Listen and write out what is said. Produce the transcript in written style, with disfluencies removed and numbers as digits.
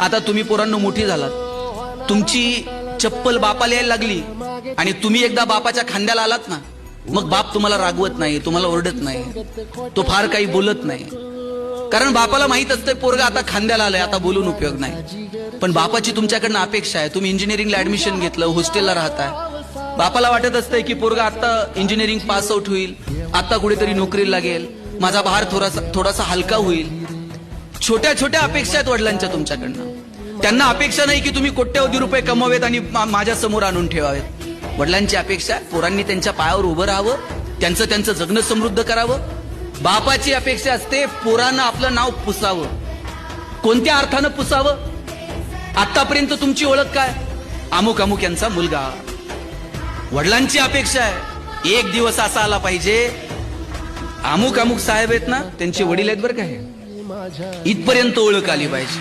आता तुम्ही पोरांनो मोठी झालात, तुमची चप्पल बापाला यायला लागली आणि तुम्ही एकदा बापाच्या खांद्याला आलात ना, मग बाप तुम्हाला रागवत नाही, तुम्हाला ओरडत नाही, तो फार काही बोलत नाही. कारण बापाला माहित असतं पोरगा आता खांद्याला आलाय, आता बोलून उपयोग नाही. पण बापाची तुमच्याकडनं अपेक्षा आहे, तुम्ही इंजिनिअरिंगला ऍडमिशन घेतलं, हॉस्टेलला राहताय, बापाला वाटत असतंय की पोरगा आता इंजिनिअरिंग पास आउट होईल, आता कुठेतरी नोकरीला लागेल, माझा भार थोडासा हलका होईल. छोट्या छोट्या अपेक्षा आहेत वडिलांच्या तुमच्याकडनं. त्यांना अपेक्षा नाही की तुम्ही कोट्यवधी रुपये कमवावेत आणि माझ्या समोर आणून ठेवावेत. वडिलांची अपेक्षा पोरांनी त्यांच्या पायावर उभं राहावं, त्यांचं जगणं समृद्ध करावं. बापाची अपेक्षा असते पोरांना आपलं नाव पुसावं. कोणत्या अर्थानं पुसावं? आतापर्यंत तुमची ओळख काय? अमुक अमुक यांचा मुलगा. वडिलांची अपेक्षा आहे एक दिवस असा आला पाहिजे, अमुक अमुक साहेब आहेत ना, त्यांचे वडील आहेत बरं का, हे इथपर्यंत ओळख आली पाहिजे.